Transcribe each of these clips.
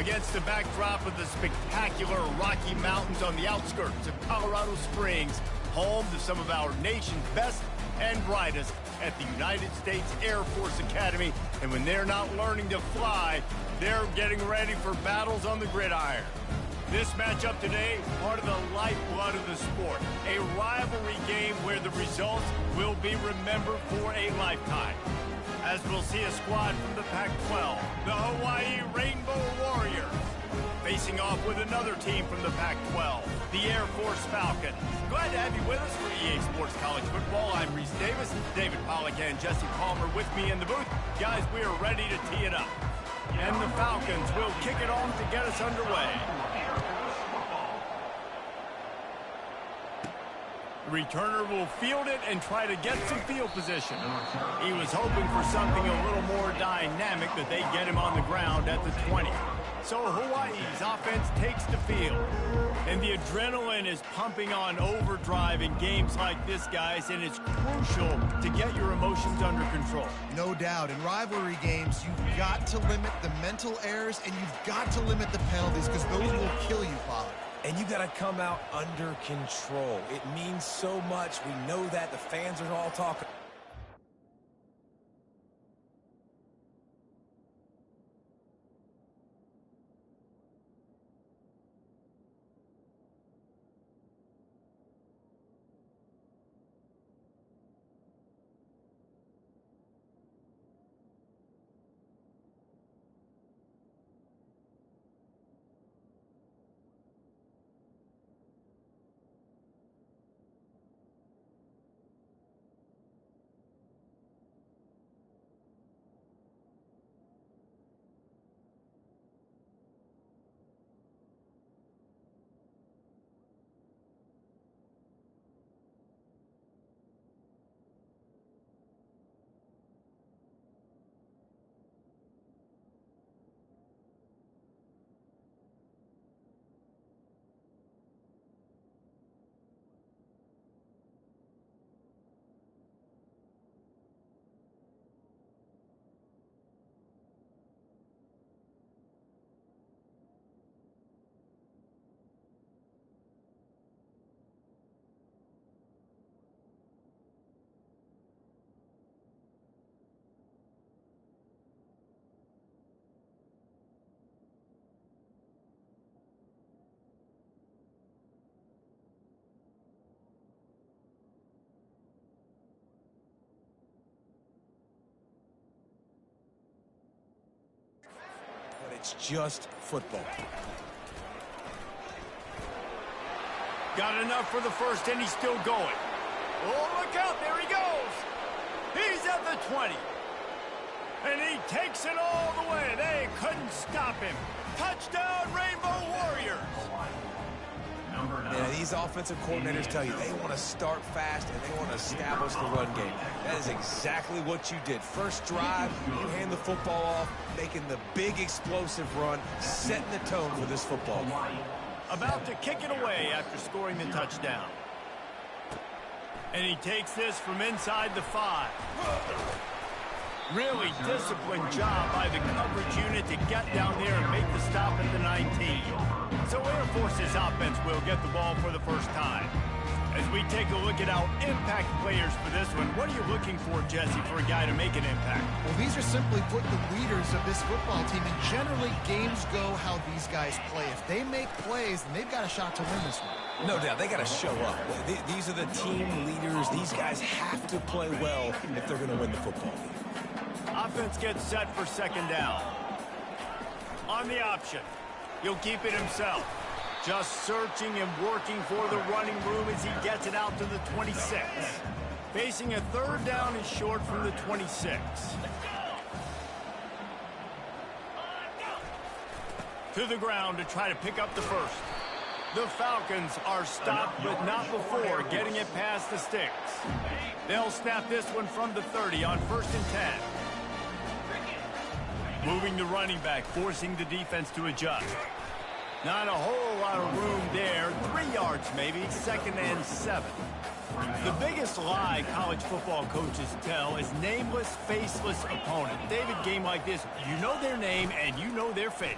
Against the backdrop of the spectacular Rocky Mountains on the outskirts of Colorado Springs, home to some of our nation's best and brightest at the United States Air Force Academy. And when they're not learning to fly, they're getting ready for battles on the gridiron. This matchup today, part of the lifeblood of the sport. A rivalry game where the results will be remembered for a lifetime. As we'll see a squad from the Pac-12, the Hawaii Rainbow Warriors, facing off with another team from the Pac-12, the Air Force Falcons. Glad to have you with us for EA Sports College Football. I'm Reese Davis, David Pollack and Jesse Palmer with me in the booth. Guys, we are ready to tee it up. And the Falcons will kick it off to get us underway. The returner will field it and try to get some field position. He was hoping for something a little more dynamic, that they get him on the ground at the 20. So Hawaii's offense takes the field. And the adrenaline is pumping on overdrive in games like this, guys, and it's crucial to get your emotions under control. No doubt. In rivalry games, you've got to limit the mental errors and you've got to limit the penalties because those will kill you, Pollard. And you got to come out under control. It means so much. We know that. The fans are all talking. It's just football. Got enough for the first, and he's still going. Oh, look out, there he goes. He's at the 20. And he takes it all the way. They couldn't stop him. Touchdown, Rainbow Warriors. Yeah, these offensive coordinators tell you they want to start fast and they want to establish the run game. That is exactly what you did. First drive, you hand the football off, making the big explosive run, setting the tone for this football game. About to kick it away after scoring the touchdown. And he takes this from inside the 5. Really disciplined job by the coverage unit to get down there and make the stop at the 19. So Air Force's offense will get the ball for the first time. As we take a look at our impact players for this one, what are you looking for, Jesse, for a guy to make an impact? Well, these are simply put the leaders of this football team, and generally games go how these guys play. If they make plays, then they've got a shot to win this one. No doubt, they got to show up. These are the team leaders. These guys have to play well if they're going to win the football game. Offense gets set for second down. On the option, he'll keep it himself. Just searching and working for the running room as he gets it out to the 26. Facing a third down and short from the 26. To the ground to try to pick up the first. The Falcons are stopped, but not before getting it past the sticks. They'll snap this one from the 30 on 1st and 10. Moving the running back, forcing the defense to adjust. Not a whole lot of room there. 3 yards maybe, 2nd and 7. The biggest lie college football coaches tell is nameless, faceless opponent. David, game like this, you know their name and you know their face.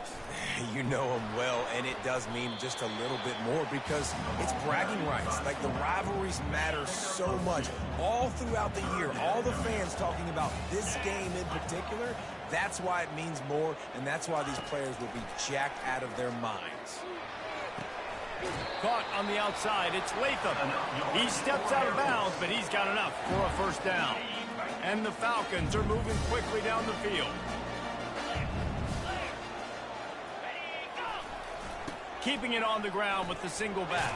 You know them well, and it does mean just a little bit more because it's bragging rights. Like, the rivalries matter so much all throughout the year. All the fans talking about this game in particular, that's why it means more, and that's why these players will be jacked out of their minds. Caught on the outside, it's Latham. He steps out of bounds, but he's got enough for a first down. And the Falcons are moving quickly down the field. Keeping it on the ground with the single back.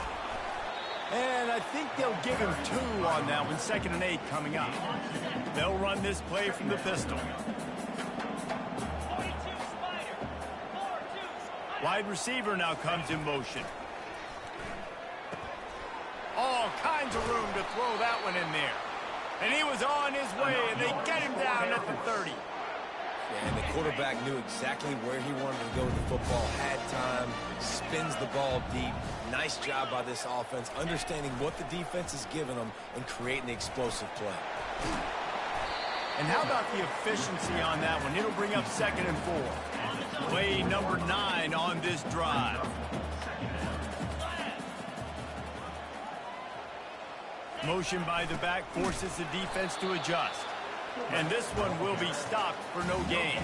And I think they'll give him 2 on that one, 2nd and 8 coming up. They'll run this play from the pistol. Wide receiver now comes in motion. All kinds of room to throw that one in there. And he was on his way, and they get him down at the 30. Yeah, and the quarterback knew exactly where he wanted to go with the football, had time, spins the ball deep. Nice job by this offense, understanding what the defense is giving them and creating the explosive play. And how about the efficiency on that one? It'll bring up 2nd and 4. Play number 9 on this drive. Motion by the back forces the defense to adjust. And this one will be stopped for no gain.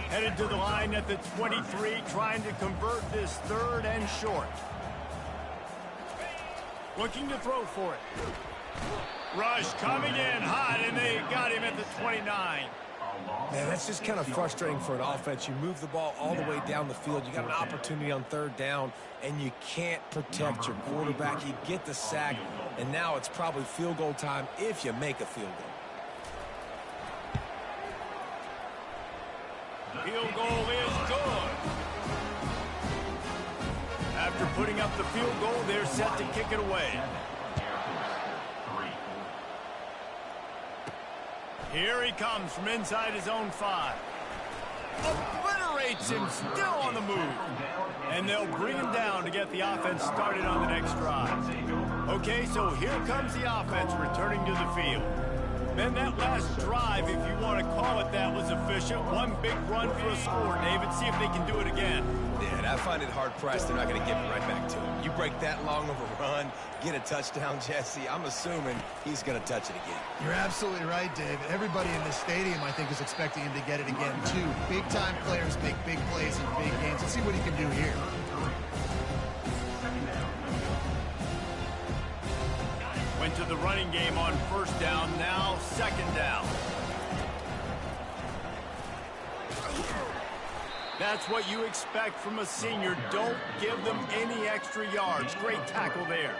Headed to the line at the 23, trying to convert this 3rd and short. Looking to throw for it. Rush coming in hot, and they got him at the 29. Man, that's just kind of frustrating for an offense. You move the ball all the way down the field. You got an opportunity on 3rd down, and you can't protect your quarterback. You get the sack, and now it's probably field goal time if you make a field goal. Field goal is good. After putting up the field goal, they're set to kick it away. Here he comes from inside his own 5. Obliterates him, still on the move. And they'll bring him down to get the offense started on the next drive. Okay, so here comes the offense returning to the field. Then that last drive, if you want to call it that, was efficient. One big run for a score, David. See if they can do it again. Yeah, and I find it hard-pressed they're not going to give it right back to him. You break that long of a run, get a touchdown, Jesse, I'm assuming he's going to touch it again. You're absolutely right, Dave. Everybody in this stadium, I think, is expecting him to get it again, too. Big-time players make big plays in big games. Let's see what he can do here. Went to the running game on 1st down, now 2nd down. That's what you expect from a senior. Don't give them any extra yards. Great tackle there.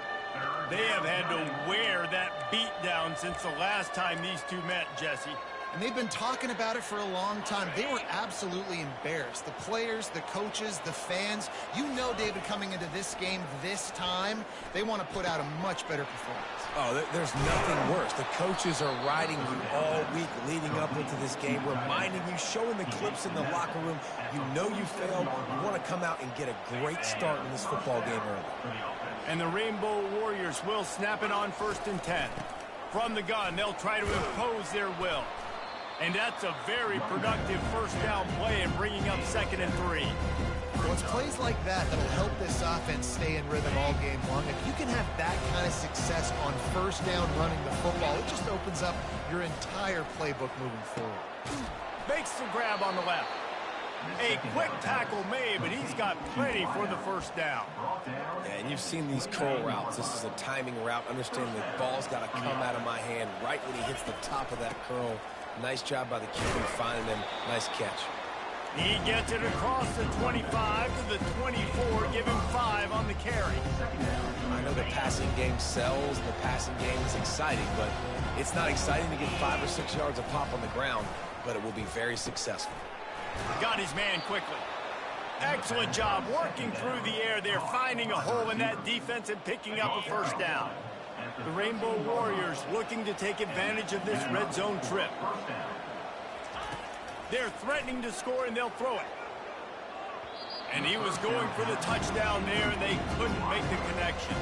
They have had to wear that beat down since the last time these two met, Jesse. And they've been talking about it for a long time. They were absolutely embarrassed. The players, the coaches, the fans. You know, David, coming into this game this time, they want to put out a much better performance. Oh, there's nothing worse. The coaches are riding you all week leading up into this game, reminding you, showing the clips in the locker room. You know you failed. You want to come out and get a great start in this football game early. And the Rainbow Warriors will snap it on 1st and 10. From the gun, they'll try to impose their will. And that's a very productive 1st down play and bringing up 2nd and 3. Well, it's plays like that that'll help this offense stay in rhythm all game long. If you can have that kind of success on 1st down running the football, it just opens up your entire playbook moving forward. Makes the grab on the left. A quick tackle made, but he's got plenty for the 1st down. Yeah, and you've seen these curl routes. This is a timing route. Understanding the ball's got to come out of my hand right when he hits the top of that curl. Nice job by the QB finding him. Nice catch. He gets it across the 25 to the 24. Give him 5 on the carry. I know the passing game sells. The passing game is exciting, but it's not exciting to get 5 or 6 yards a pop on the ground, but it will be very successful. Got his man quickly. Excellent job working through the air there, finding a hole in that defense and picking up a 1st down. The Rainbow Warriors looking to take advantage of this red zone trip. They're threatening to score, and they'll throw it. And he was going for the touchdown there, and they couldn't make the connection.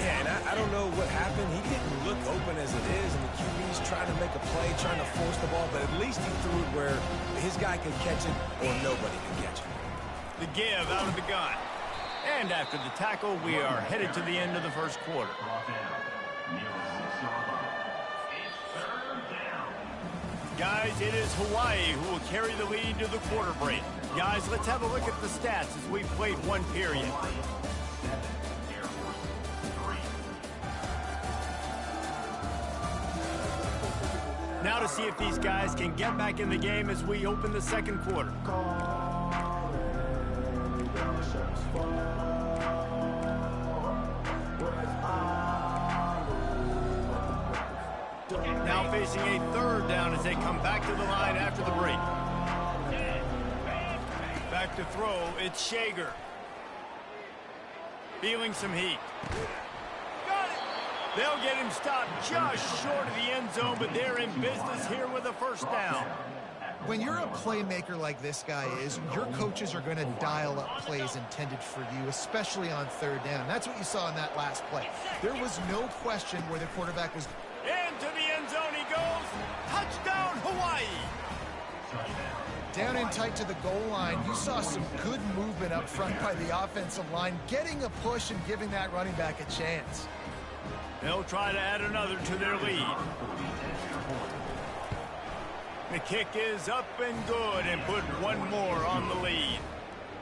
Yeah, and I don't know what happened. He didn't look open as it is, and the QB's trying to make a play, trying to force the ball, but at least he threw it where his guy could catch it or nobody could catch it. The give out of the gun. And after the tackle, we are headed to the end of the first quarter. Guys, it is Hawaii who will carry the lead to the quarter break. Guys, let's have a look at the stats as we played one period. Now to see if these guys can get back in the game as we open the second quarter. Now facing a third down as they come back to the line after the break. Back to throw, it's Shager. Feeling some heat. They'll get him stopped just short of the end zone, but they're in business here with a first down. When you're a playmaker like this guy is, your coaches are going to dial up plays intended for you, especially on third down. That's what you saw in that last play. There was no question where the quarterback was. Into the end zone he goes. Touchdown, Hawaii. Down in tight to the goal line, you saw some good movement up front by the offensive line, getting a push and giving that running back a chance. They'll try to add another to their lead. The kick is up and good and put one more on the lead.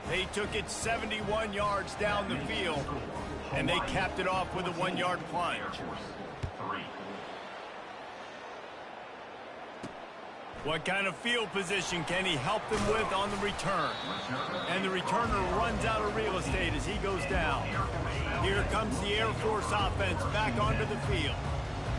They took it 71 yards down the field, and they capped it off with a 1-yard plunge. What kind of field position can he help them with on the return? And the returner runs out of real estate as he goes down. Here comes the Air Force offense back onto the field.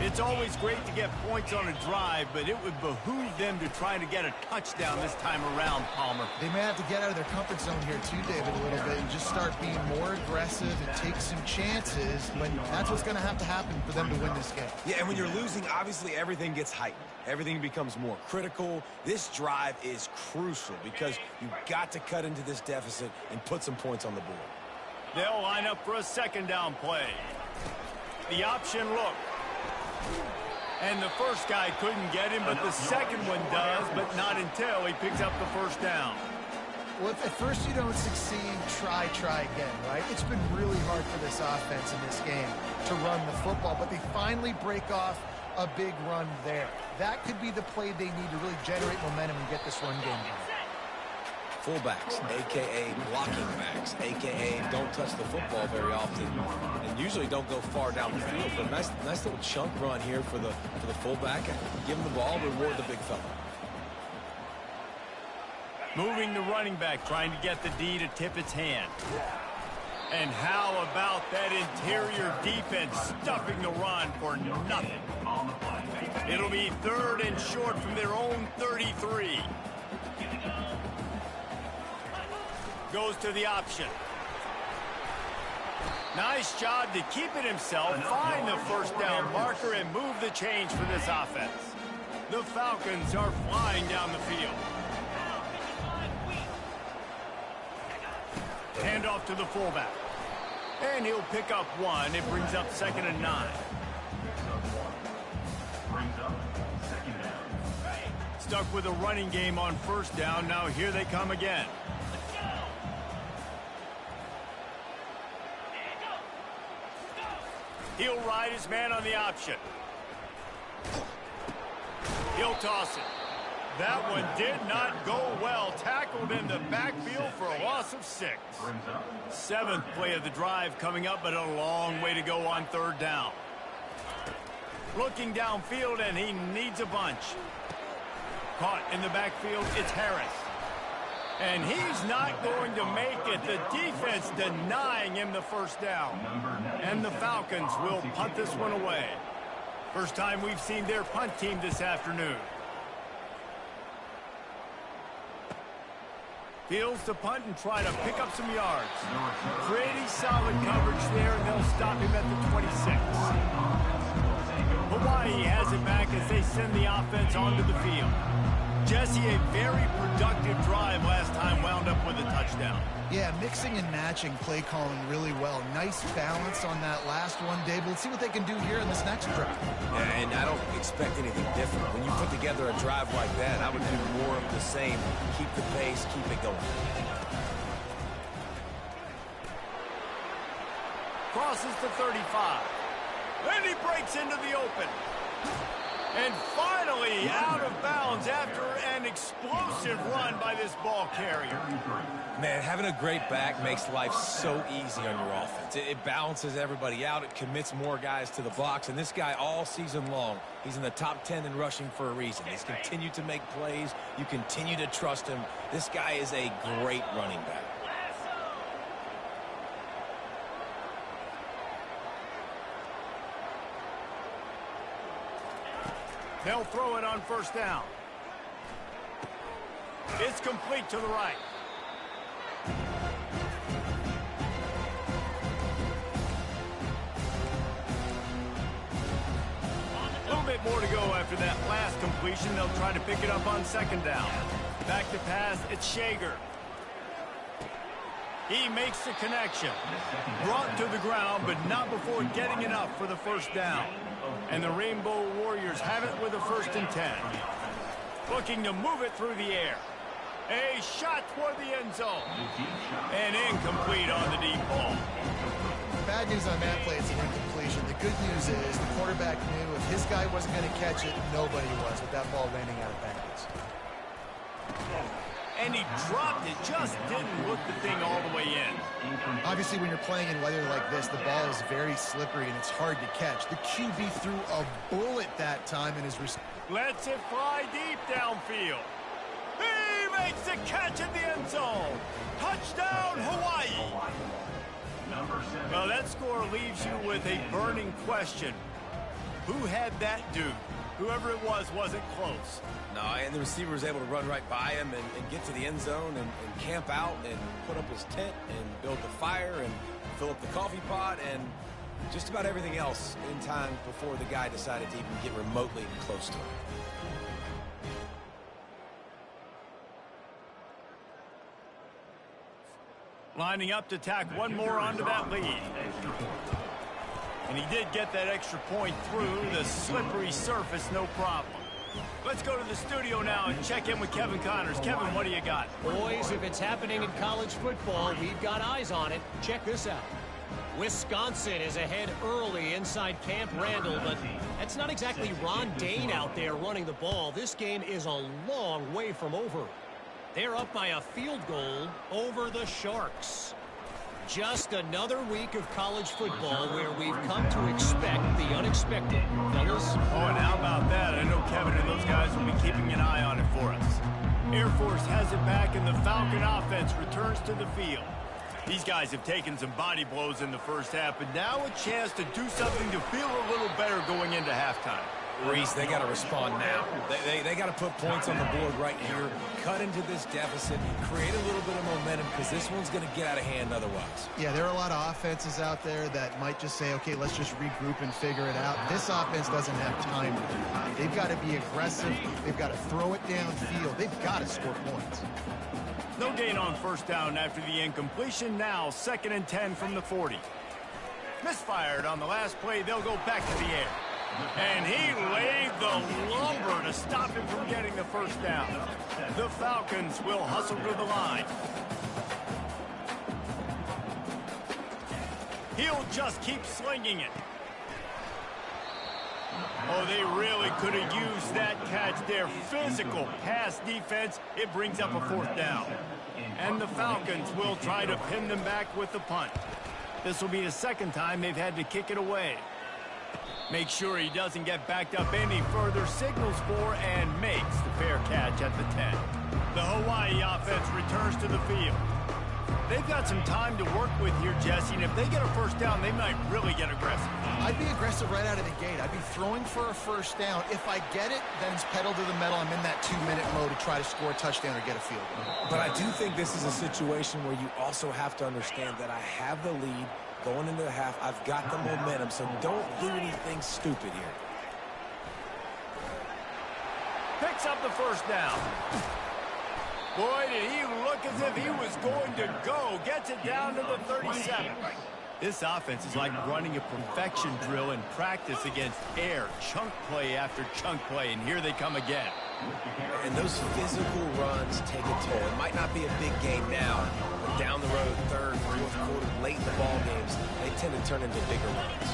It's always great to get points on a drive, but it would behoove them to try to get a touchdown this time around, Palmer. They may have to get out of their comfort zone here too, David, a little bit, and just start being more aggressive and take some chances, but that's what's going to happen for them to win this game. Yeah, and when you're losing, obviously everything gets heightened. Everything becomes more critical. This drive is crucial because you've got to cut into this deficit and put some points on the board. They'll line up for a second down play. The option look. And the first guy couldn't get him, but the second one does, but not until he picks up the first down. Well, if at first you don't succeed, try again, right? It's been really hard for this offense in this game to run the football, but they finally break off a big run there. That could be the play they need to really generate momentum and get this run game going. Fullbacks, a.k.a. blocking backs, a.k.a. don't touch the football very often, and usually don't go far down the field. But nice little chunk run here for the fullback. Give him the ball, reward the big fella. Moving the running back, trying to get the D to tip its hand. And how about that interior defense stuffing the run for nothing? It'll be third and short from their own 33. Goes to the option. Nice job to keep it himself, find the first down marker, and move the change for this offense. The Falcons are flying down the field. Hand off to the fullback. And he'll pick up one. It brings up 2nd and 9. Stuck with a running game on first down. Now here they come again. He'll ride his man on the option. He'll toss it. That one did not go well. Tackled in the backfield for a loss of 6. 7th play of the drive coming up, but a long way to go on third down. Looking downfield, and he needs a bunch. Caught in the backfield, it's Harris. And he's not going to make it. The defense denying him the first down. And the Falcons will punt this one away. First time we've seen their punt team this afternoon. Fields to punt and try to pick up some yards. Pretty solid coverage there, and they'll stop him at the 26. Hawaii Hawaii has it back as they send the offense onto the field. Jesse, a very productive drive last time wound up with a touchdown. Yeah, mixing and matching play calling really well. Nice balance on that last one, Dave. Let's see what they can do here in this next drive. Yeah, and I don't expect anything different. When you put together a drive like that, I would do more of the same. Keep the pace, keep it going. Crosses the 35. And he breaks into the open. And finally out of bounds after an explosive run by this ball carrier. Man, having a great back makes life so easy on your offense. It balances everybody out. It commits more guys to the box. And this guy all season long, he's in the top 10 in rushing for a reason. He's continued to make plays. You continue to trust him. This guy is a great running back. They'll throw it on first down. It's complete to the right. A little bit more to go after that last completion. They'll try to pick it up on second down. Back to pass, it's Shager. He makes the connection. Brought to the ground, but not before getting enough for the first down. And the Rainbow Warriors have it with a 1st and 10. Looking to move it through the air. A shot toward the end zone. And incomplete on the deep ball. Bad news on that play, it's an incompletion. The good news is the quarterback knew if his guy wasn't going to catch it, nobody was with that ball landing out of bounds. And he dropped it, just didn't look the thing all the way in. Obviously, when you're playing in weather like this, the ball is very slippery and it's hard to catch. The QB threw a bullet that time and is... Lets it fly deep downfield. He makes the catch at the end zone. Touchdown, Hawaii. Well, that score leaves you with a burning question. Who had that dude? Whoever it was wasn't close. No, and the receiver was able to run right by him and get to the end zone and camp out and put up his tent and build the fire and fill up the coffee pot and just about everything else in time before the guy decided to even get remotely close to him. Lining up to tack one more onto that lead. And he did get that extra point through the slippery surface, no problem. Let's go to the studio now and check in with Kevin Connors. Kevin, what do you got? Boys, if it's happening in college football, we've got eyes on it. Check this out. Wisconsin is ahead early inside Camp Randall, but that's not exactly Ron Dane out there running the ball. This game is a long way from over. They're up by a field goal over the Sharks. Just another week of college football where we've come to expect the unexpected, fellas. Oh, and how about that? I know Kevin and those guys will be keeping an eye on it for us. Air Force has it back, and the Falcon offense returns to the field. These guys have taken some body blows in the first half, but now a chance to do something to feel a little better going into halftime. Reese, they got to respond now. They got to put points on the board right here, cut into this deficit, create a little bit of momentum because this one's going to get out of hand otherwise. Yeah, there are a lot of offenses out there that might just say, okay, let's just regroup and figure it out. This offense doesn't have time to do that. They've got to be aggressive. They've got to throw it downfield. They've got to score points. No gain on first down after the incompletion. Now 2nd and 10 from the 40. Misfired on the last play. They'll go back to the air. And he laid the lumber to stop him from getting the first down. The Falcons will hustle to the line. He'll just keep slinging it. Oh, they really could have used that catch there. Physical pass defense. It brings up a 4th down. And the Falcons will try to pin them back with the punt. This will be the 2nd time they've had to kick it away. Make sure he doesn't get backed up any further, signals for and makes the fair catch at the 10. The Hawaii offense returns to the field. They've got some time to work with here, Jesse, and if they get a first down, they might really get aggressive. I'd be aggressive right out of the gate. I'd be throwing for a first down. If I get it, then it's pedal to the metal. I'm in that 2-minute mode to try to score a touchdown or get a field goal. But I do think this is a situation where you also have to understand that I have the lead. Going into the half, I've got the momentum, so don't do anything stupid here. Picks up the first down. Boy, did he look as if he was going to go. Gets it down to the 37. This offense is like running a perfection drill in practice against air. Chunk play after chunk play, and here they come again. And those physical runs take a toll. It might not be a big game now, but down the road, third, fourth quarter, late in the ball games, they tend to turn into bigger runs.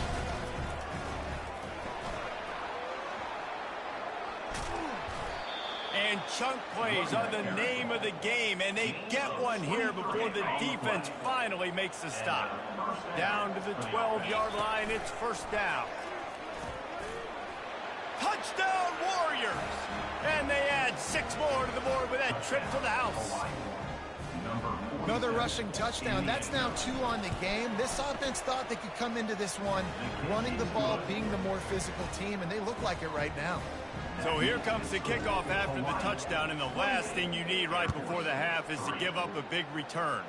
And chunk plays are the name of the game, and they get one here before the defense finally makes the stop. Down to the 12-yard line, it's first down. Touchdown, Warriors! And they add 6 more to the board with that trip to the house. Another rushing touchdown. That's now 2 on the game. This offense thought they could come into this one running the ball, being the more physical team, and they look like it right now. So here comes the kickoff after the touchdown, and the last thing you need right before the half is to give up a big return.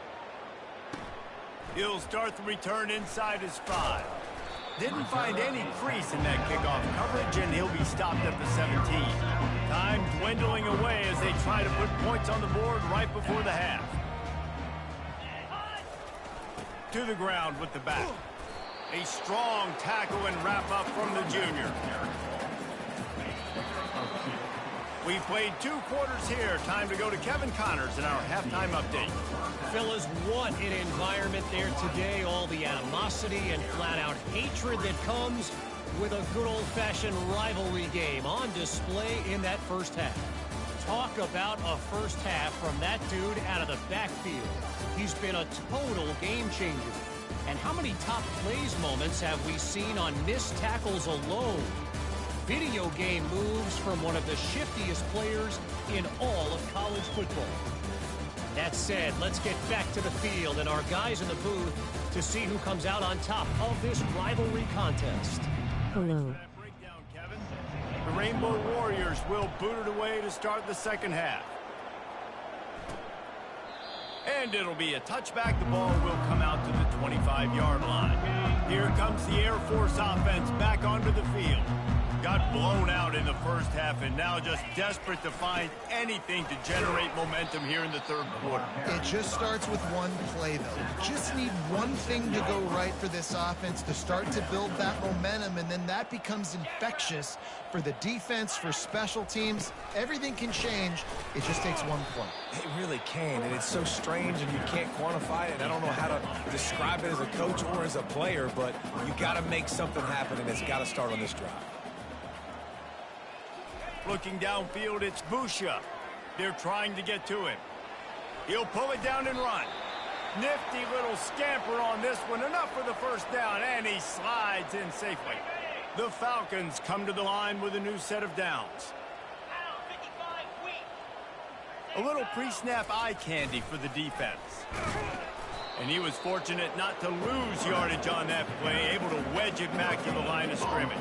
He'll start the return inside his 5. Didn't find any crease in that kickoff coverage, and he'll be stopped at the 17. Time dwindling away as they try to put points on the board right before the half. To the ground with the back. A strong tackle and wrap up from the junior. We've played 2 quarters here. Time to go to Kevin Connors in our halftime update. Fellas, what an environment there today. All the animosity and flat-out hatred that comes with a good old-fashioned rivalry game on display in that first half. Talk about a first half from that dude out of the backfield. He's been a total game changer. And how many top plays moments have we seen on missed tackles alone? Video game moves from one of the shiftiest players in all of college football. That said, let's get back to the field and our guys in the booth to see who comes out on top of this rivalry contest. Hello. The Rainbow Warriors will boot it away to start the second half. And it'll be a touchback. The ball will come out to the 25-yard line. Here comes the Air Force offense back onto the field. Got blown out in the first half and now just desperate to find anything to generate momentum here in the third quarter. It just starts with one play, though. You just need one thing to go right for this offense to start to build that momentum, and then that becomes infectious for the defense, for special teams. Everything can change. It just takes one play. It really can, and it's so strange and you can't quantify it. And I don't know how to describe it as a coach or as a player, but you got to make something happen, and it's got to start on this drive. Looking downfield, it's Busha. They're trying to get to him. He'll pull it down and run. Nifty little scamper on this one. Enough for the first down, and he slides in safely. The Falcons come to the line with a new set of downs. A little pre-snap eye candy for the defense. And he was fortunate not to lose yardage on that play, able to wedge it back to the line of scrimmage.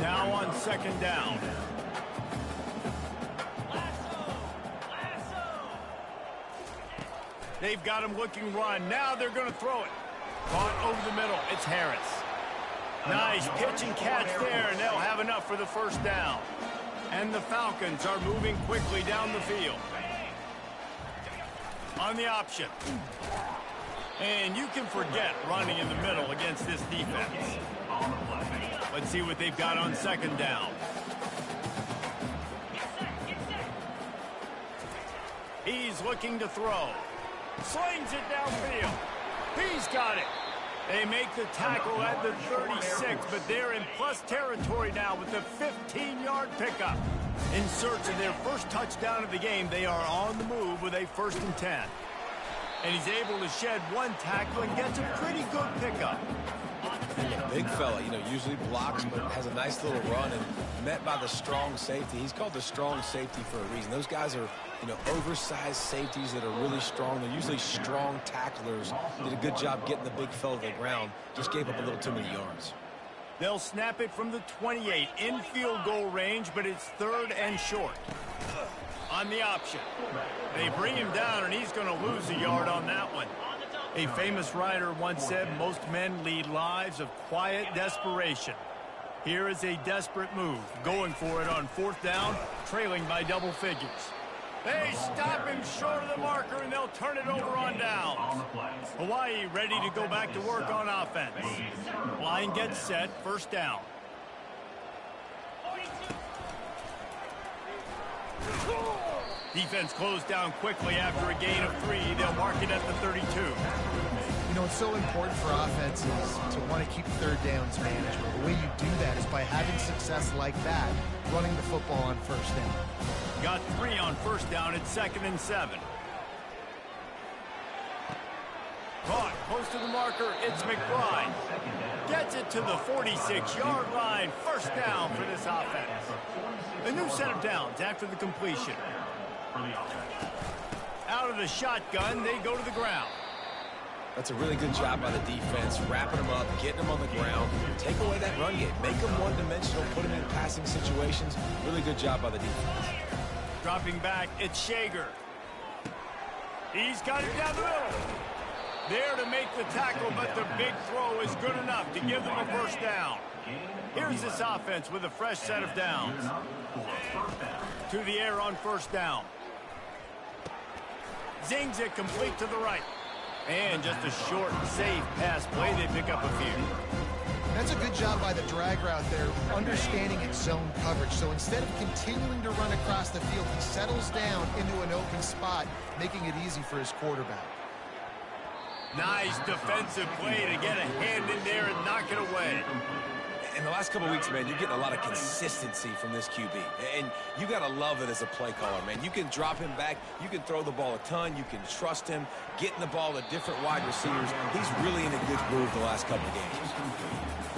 Now on second down. They've got him looking run. Now they're going to throw it. Caught over the middle. It's Harris. Nice pitch and catch there, and they'll have enough for the first down. And the Falcons are moving quickly down the field. On the option. And you can forget running in the middle against this defense. Let's see what they've got on second down. He's looking to throw. Slings it downfield. He's got it. They make the tackle at the 36, but they're in plus territory now with the 15-yard pickup. In search of their first touchdown of the game, they are on the move with a 1st and 10. And he's able to shed one tackle and gets a pretty good pickup. And the big fella, usually blocks, but has a nice little run and met by the strong safety. He's called the strong safety for a reason. Those guys are, oversized safeties that are really strong. They're usually strong tacklers. Did a good job getting the big fella to the ground. Just gave up a little too many yards. They'll snap it from the 28 in field goal range, but it's 3rd and short. On the option. They bring him down, and he's going to lose a yard on that one. A famous writer once said most men lead lives of quiet desperation. Here is a desperate move, going for it on 4th down, trailing by double figures. They stop him short of the marker, and they'll turn it over on downs. Hawaii ready to go back to work on offense. Line gets set, 1st down. Defense closed down quickly after a gain of 3. They'll mark it at the 32. You know, it's so important for offenses to want to keep 3rd downs manageable. The way you do that is by having success like that, running the football on 1st down. Got 3 on 1st down at 2nd and 7. Caught close to the marker. It's McBride. Gets it to the 46-yard line. 1st down for this offense. A new set of downs after the completion. Out of the shotgun, they go to the ground. That's a really good job by the defense, wrapping them up, getting them on the ground. Take away that run game. Make them one-dimensional, put them in passing situations. Really good job by the defense. Dropping back, it's Shager. He's got it down the middle. There to make the tackle, but the big throw is good enough to give them a 1st down. Here's this offense with a fresh set of downs. To the air on 1st down. Zings it complete to the right. And just a short, safe pass play. They pick up a few. That's a good job by the drag route there, understanding its zone coverage. So instead of continuing to run across the field, he settles down into an open spot, making it easy for his quarterback. Nice defensive play to get a hand in there and knock it away. In the last couple weeks, man, you're getting a lot of consistency from this QB. And you got to love it as a play caller, man. You can drop him back. You can throw the ball a ton. You can trust him, getting the ball to different wide receivers. He's really in a good groove the last couple of games.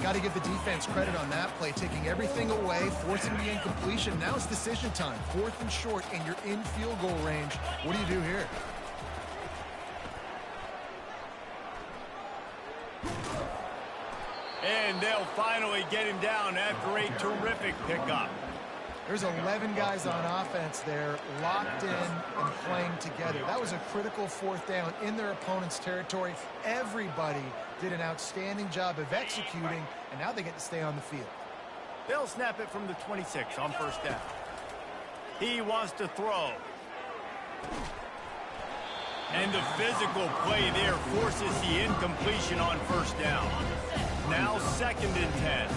Got to give the defense credit on that play, taking everything away, forcing the incompletion. Now it's decision time. 4th and short, and you're in field goal range. What do you do here? And they'll finally get him down after a terrific pickup. There's 11 guys on offense there, locked in and playing together. That was a critical 4th down in their opponent's territory. Everybody did an outstanding job of executing, and now they get to stay on the field. They'll snap it from the 26 on 1st down. He wants to throw. And the physical play there forces the incompletion on 1st down. Now 2nd and 10.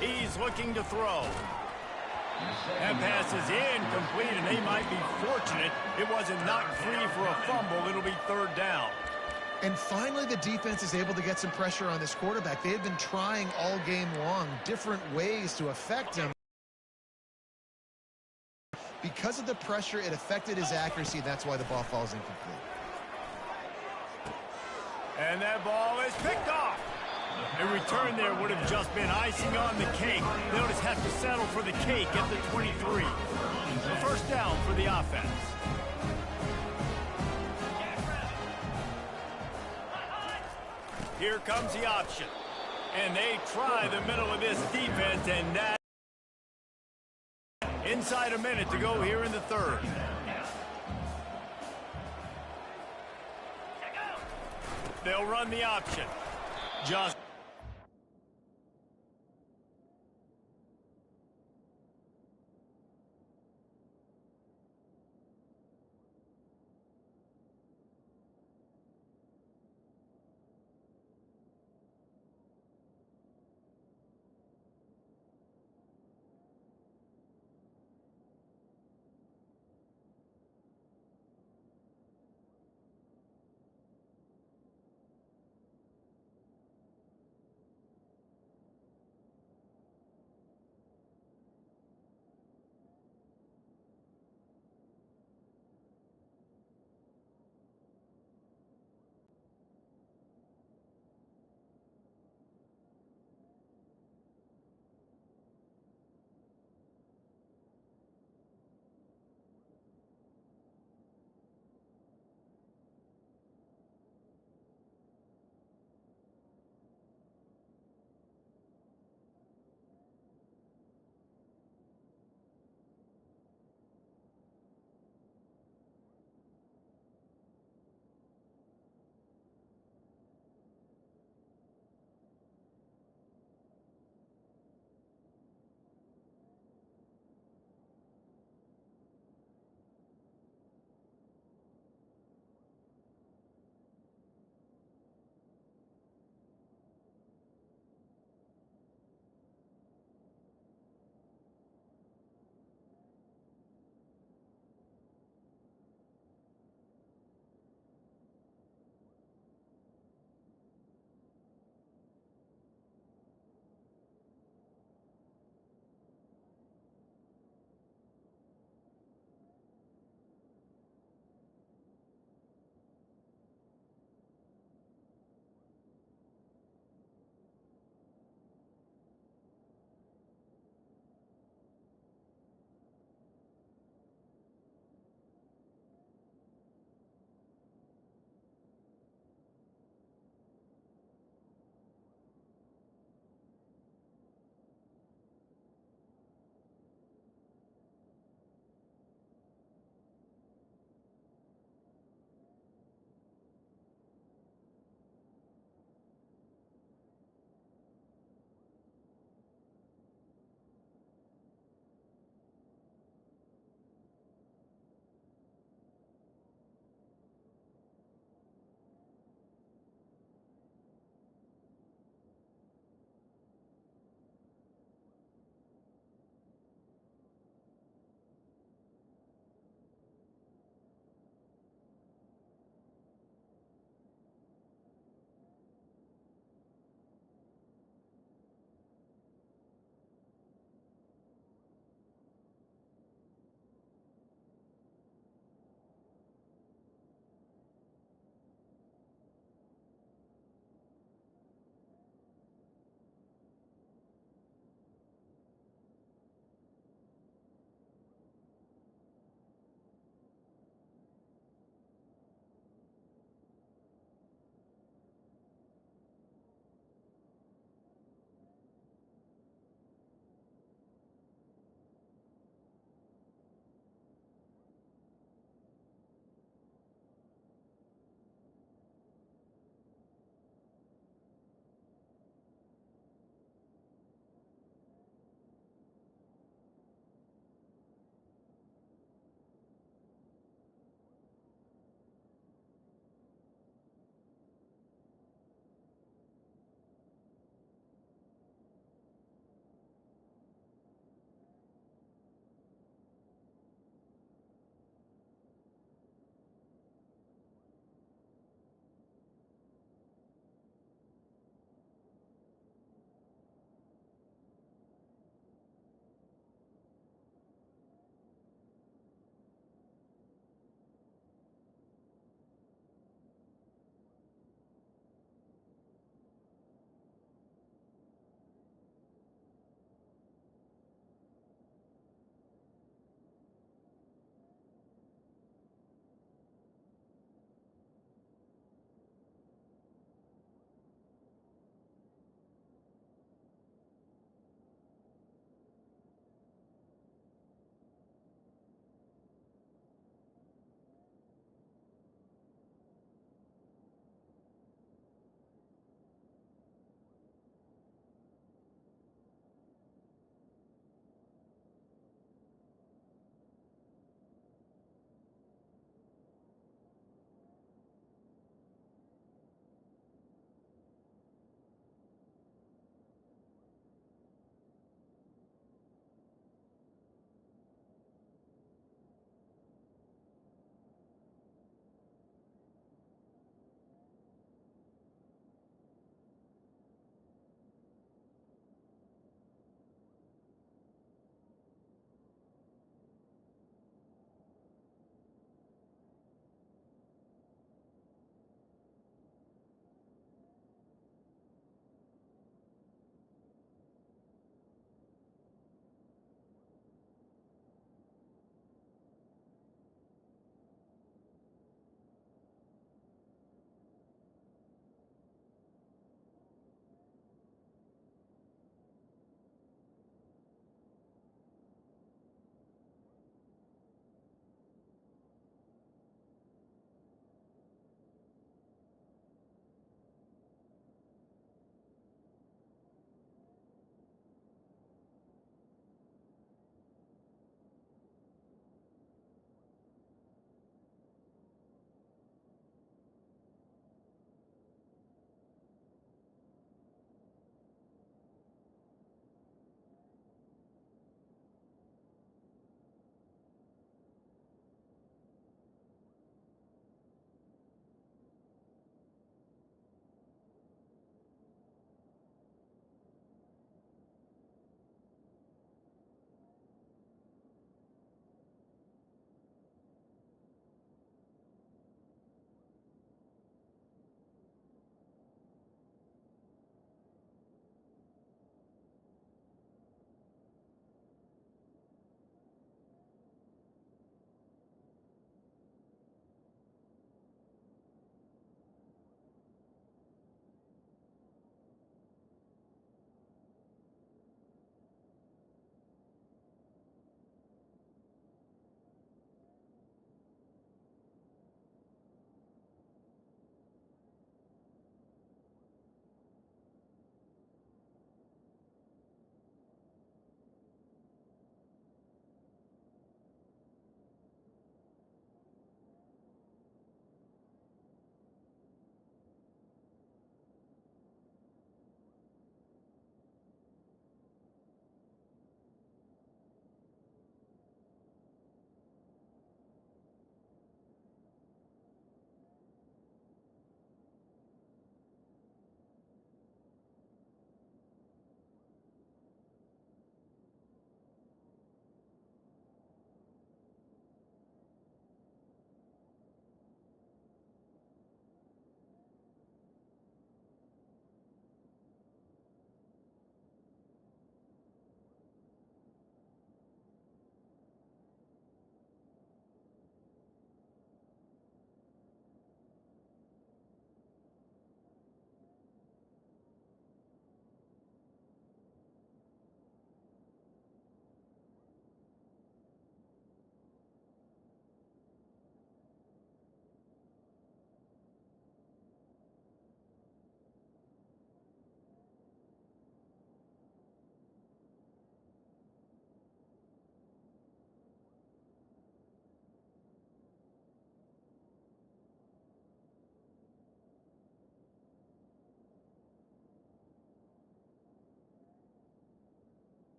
He's looking to throw. That pass is incomplete, and they might be fortunate it wasn't knocked free for a fumble. It'll be 3rd down. And finally, the defense is able to get some pressure on this quarterback. They have been trying all game long different ways to affect him. Because of the pressure, it affected his accuracy. That's why the ball falls incomplete. And that ball is picked off. A return there would have just been icing on the cake. They'll just have to settle for the cake at the 23. The 1st down for the offense. Here comes the option. And they try the middle of this defense, and that inside a minute to go here in the 3rd. They'll run the option. Just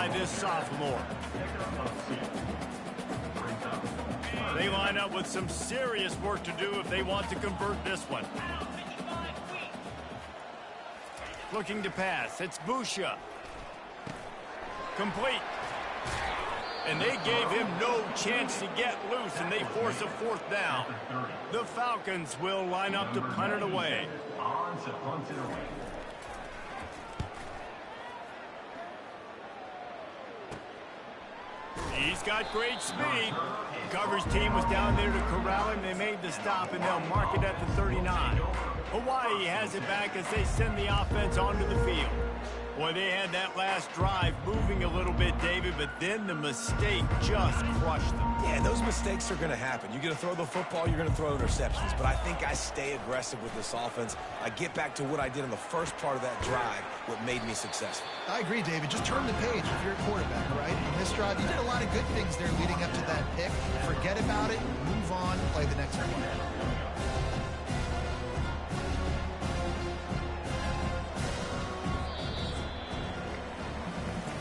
by this sophomore. They line up with some serious work to do if they want to convert this one. Looking to pass. It's Busha. Complete. And they gave him no chance to get loose, and they force a fourth down. The Falcons will line up to punt it away. He's got great speed. The coverage team was down there to corral him. They made the stop, and they'll mark it at the 39. Hawaii has it back as they send the offense onto the field. Boy, they had that last drive moving a little bit, David, but then the mistake just crushed them. Yeah, those mistakes are going to happen. You're going to throw the football, you're going to throw interceptions. But I think I stay aggressive with this offense. I get back to what I did in the first part of that drive, what made me successful. I agree, David. Just turn the page if you're a quarterback, right? In this drive, you did a lot of good things there leading up to that pick. Forget about it, move on, play the next one.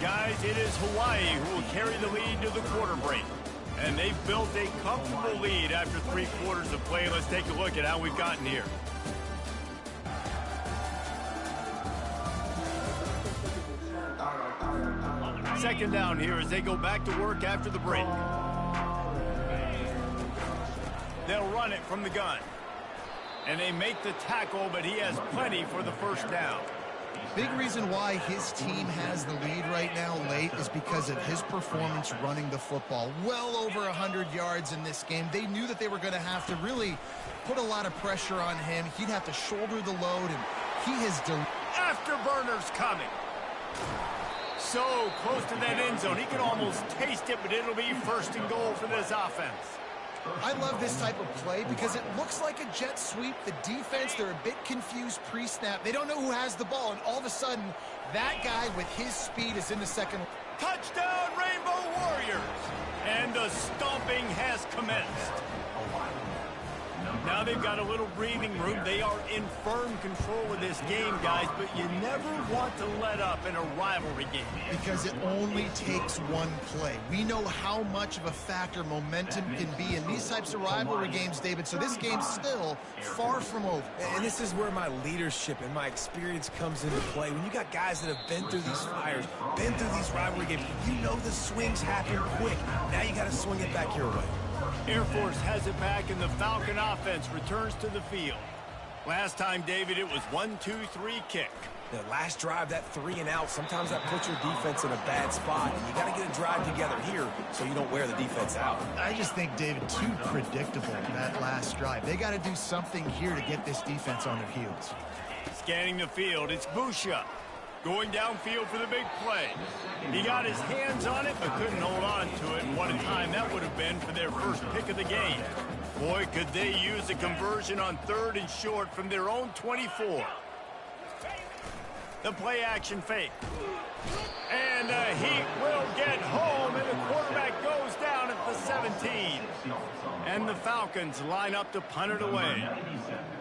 Guys, it is Hawaii who will carry the lead to the quarter break. And they've built a comfortable lead after 3 quarters of play. Let's take a look at how we've gotten here. Second down here as they go back to work after the break. They'll run it from the gun. And they make the tackle, but he has plenty for the first down. Big reason why his team has the lead right now late is because of his performance running the football. Well over 100 yards in this game. They knew that they were going to have to really put a lot of pressure on him. He'd have to shoulder the load, and he has Afterburners coming. So close to that end zone. He can almost taste it, but it'll be first and goal for this offense. I love this type of play because it looks like a jet sweep. The defense, they're a bit confused pre-snap. They don't know who has the ball, and all of a sudden, that guy with his speed is in the second. Touchdown, Rainbow Warriors! And the stomping has commenced. Now they've got a little breathing room. They are in firm control of this game, guys, but you never want to let up in a rivalry game. Because it only takes one play. We know how much of a factor momentum can be in these types of rivalry games, David, so this game's still far from over. And this is where my leadership and my experience comes into play. When you got guys that have been through these fires, been through these rivalry games, you know the swings happen quick. Now you got to swing it back your way. Air Force has it back, and the Falcon offense returns to the field. Last time, David, it was 1-2-3 kick. The last drive, that 3 and out, sometimes that puts your defense in a bad spot. And you got to get a drive together here so you don't wear the defense out. I just think, David, too predictable, that last drive. They got to do something here to get this defense on their heels. Scanning the field, it's Busha. Going downfield for the big play. He got his hands on it, but couldn't hold on to it. And what a time that would have been for their first pick of the game. Boy, could they use a conversion on 3rd and short from their own 24. The play action fake. And he will get home, and the quarterback goes down at the 17. And the Falcons line up to punt it away.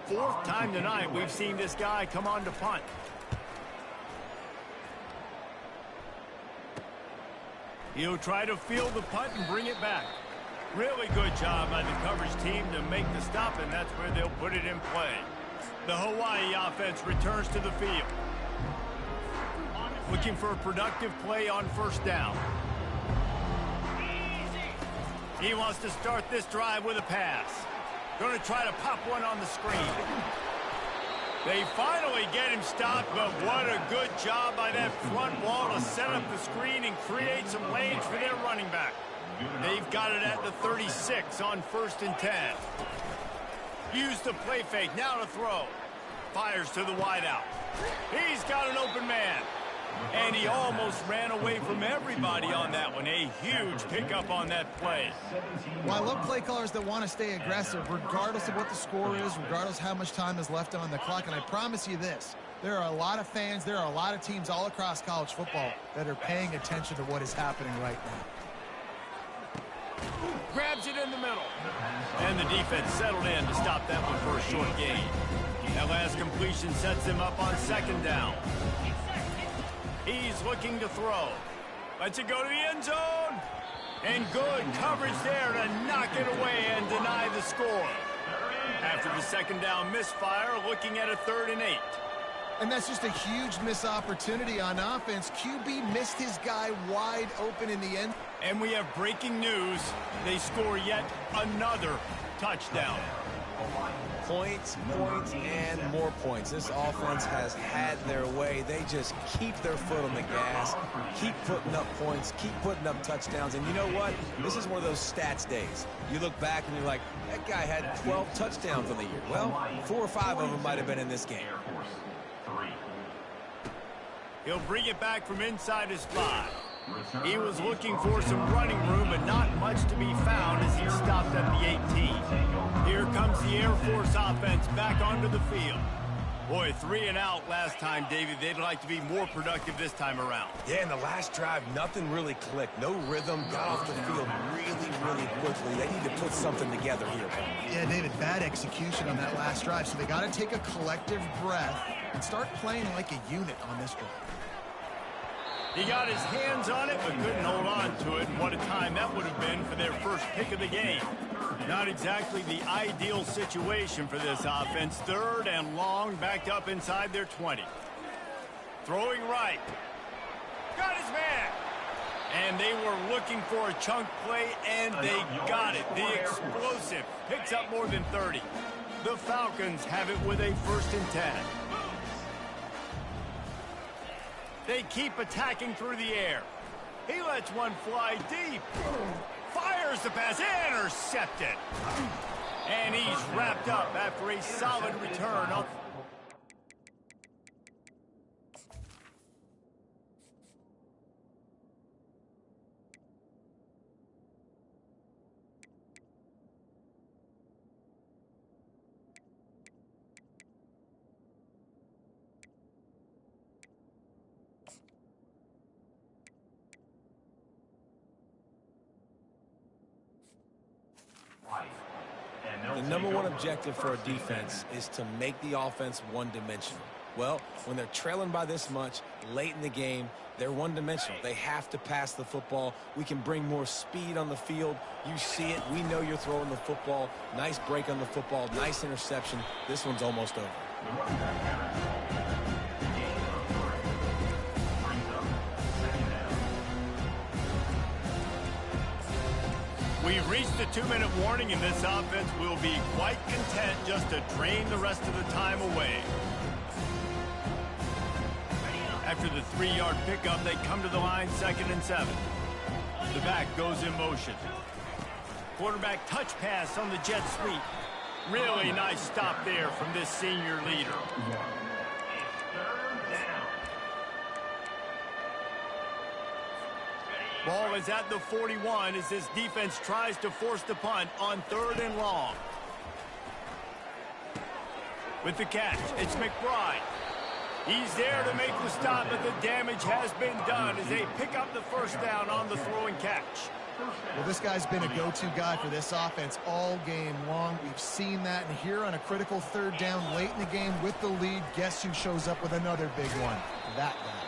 4th time tonight we've seen this guy come on to punt. He'll try to field the punt and bring it back. Really good job by the coverage team to make the stop, and that's where they'll put it in play. The Hawaii offense returns to the field. Looking for a productive play on 1st down. He wants to start this drive with a pass. Going to try to pop one on the screen. They finally get him stopped, but what a good job by that front wall to set up the screen and create some lanes for their running back. They've got it at the 36 on 1st and 10. Use the play fake, now to throw. Fires to the wideout. He's got an open man. And he almost ran away from everybody on that one. A huge pickup on that play. Well, I love play callers that want to stay aggressive, regardless of what the score is, regardless how much time is left on the clock. And I promise you this, there are a lot of fans, there are a lot of teams all across college football that are paying attention to what is happening right now. Grabs it in the middle. And the defense settled in to stop that one for a short gain. That last completion sets him up on 2nd down. He's looking to throw. Lets it go to the end zone. And good coverage there to knock it away and deny the score. After the second down misfire, looking at a 3rd and 8. And that's just a huge missed opportunity on offense. QB missed his guy wide open in the end. And we have breaking news. They score yet another touchdown. Points, points, and more points. This offense has had their way. They just keep their foot on the gas, keep putting up points, keep putting up touchdowns. And you know what? This is one of those stats days. You look back and you're like, that guy had 12 touchdowns on the year. Well, 4 or 5 of them might have been in this game. He'll bring it back from inside his 5. He was looking for some running room, but not much to be found as he stopped at the 18. Here comes the Air Force offense back onto the field. Boy, 3 and out last time, David. They'd like to be more productive this time around. Yeah, in the last drive, nothing really clicked. No rhythm, got off the field really quickly. They need to put something together here. Yeah, David, bad execution on that last drive, so they got to take a collective breath and start playing like a unit on this one. He got his hands on it, but couldn't hold on to it. And what a time that would have been for their first pick of the game. Not exactly the ideal situation for this offense. 3rd and long, backed up inside their 20. Throwing right. Got his man. And they were looking for a chunk play, and they got it. The explosive picks up more than 30. The Falcons have it with a 1st and 10. They keep attacking through the air. He lets one fly deep. Fires the pass, intercepted. And he's wrapped up after a solid return. The number one objective for a defense is to make the offense one-dimensional. Well, when they're trailing by this much, late in the game, they're one-dimensional. They have to pass the football. We can bring more speed on the field. You see it. We know you're throwing the football. Nice break on the football. Nice interception. This one's almost over. We've reached the 2-minute warning, and this offense will be quite content just to drain the rest of the time away. After the 3-yard pickup, they come to the line 2nd and 7. The back goes in motion. Quarterback touch pass on the jet sweep. Really nice stop there from this senior leader. Ball is at the 41 as this defense tries to force the punt on 3rd and long. With the catch, it's McBride. He's there to make the stop, but the damage has been done as they pick up the 1st down on the throw and catch. Well, this guy's been a go-to guy for this offense all game long. We've seen that, and here on a critical 3rd down late in the game with the lead, guess who shows up with another big one? That guy.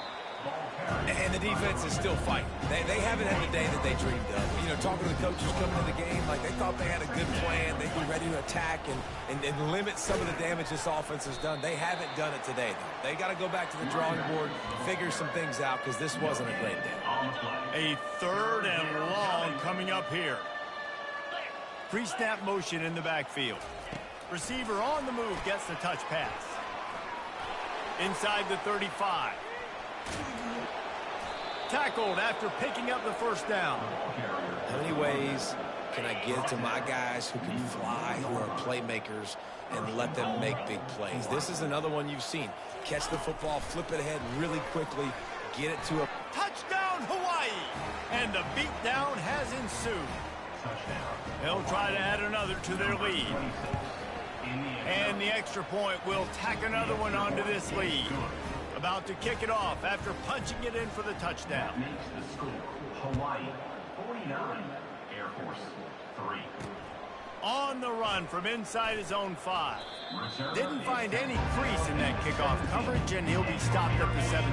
And the defense is still fighting. They haven't had the day that they dreamed of. You know, talking to the coaches coming to the game, like they thought they had a good plan. They'd be ready to attack and limit some of the damage this offense has done. They haven't done it today, though. They got to go back to the drawing board, figure some things out, because this wasn't a great day. A 3rd and long coming up here. Pre-snap motion in the backfield. Receiver on the move gets the touch pass. Inside the 35. Tackled after picking up the 1st down. How many ways can I give to my guys who can fly, who are playmakers, and let them make big plays? This is another one you've seen. Catch the football, flip it ahead really quickly, get it to a... Touchdown, Hawaii! And the beatdown has ensued. They'll try to add another to their lead. And the extra point will tack another one onto this lead. About to kick it off after punching it in for the touchdown. Makes the score Hawaii 49, Air Force 3. On the run from inside his own 5. Didn't find any crease in that kickoff coverage, and he'll be stopped at the 17.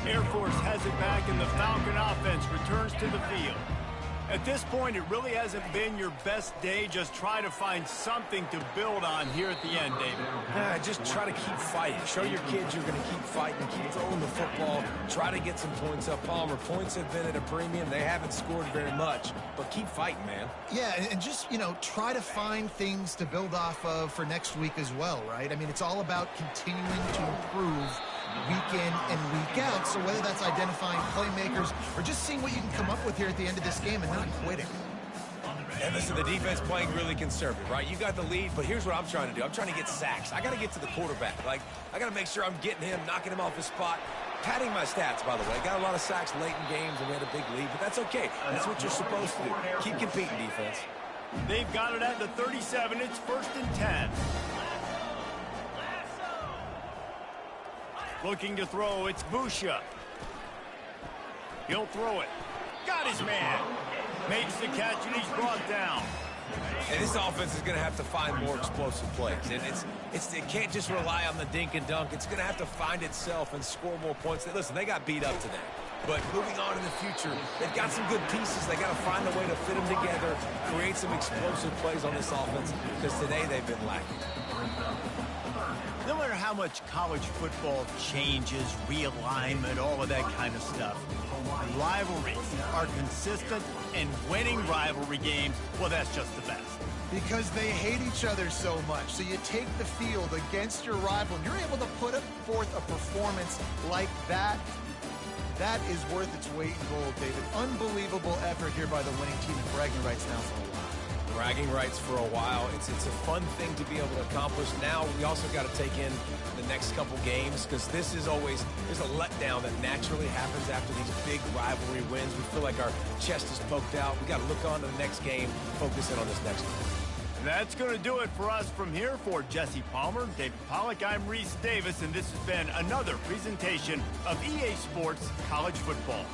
Air Force has it back, and the Falcon offense returns to the field. At this point, it really hasn't been your best day. Just try to find something to build on here at the end, David. Just try to keep fighting. Show your kids you're going to keep fighting, keep throwing the football, try to get some points up. Palmer, points have been at a premium. They haven't scored very much, but keep fighting, man. Yeah, and just, try to find things to build off of for next week as well, right? I mean, it's all about continuing to improve week in and week out. So whether that's identifying playmakers or just seeing what you can come up with here at the end of this game and not quitting. And listen, the defense playing really conservative, right? You got the lead, but here's what I'm trying to do. I'm trying to get sacks. I got to get to the quarterback. I got to make sure I'm getting him, knocking him off his spot. Padding my stats, by the way. Got a lot of sacks late in games and we had a big lead, but that's okay. That's what you're supposed to do. Keep competing, defense. They've got it at the 37. It's 1st and 10. Looking to throw, it's Busha. He'll throw it. Got his man. Makes the catch, and he's brought down. And this offense is going to have to find more explosive plays. And it can't just rely on the dink and dunk. It's going to have to find itself and score more points. Listen, they got beat up today. But moving on in the future, they've got some good pieces. They got to find a way to fit them together, create some explosive plays on this offense, because today they've been lacking. No matter how much college football changes, realignment, all of that kind of stuff, rivalries are consistent, and winning rivalry games, well, that's just the best. Because they hate each other so much. So you take the field against your rival, and you're able to put forth a performance like that. That is worth its weight in gold, David. Unbelievable effort here by the winning team, and bragging rights now for a while. Bragging rights for a while. It's a fun thing to be able to accomplish. Now we also got to take in the next couple games, because this is always, there's a letdown that naturally happens after these big rivalry wins. We feel like our chest is poked out. We got to look on to the next game, focus in on this next one. That's going to do it for us from here. For Jesse Palmer, David Pollack, I'm Reese Davis, and this has been another presentation of EA Sports College Football.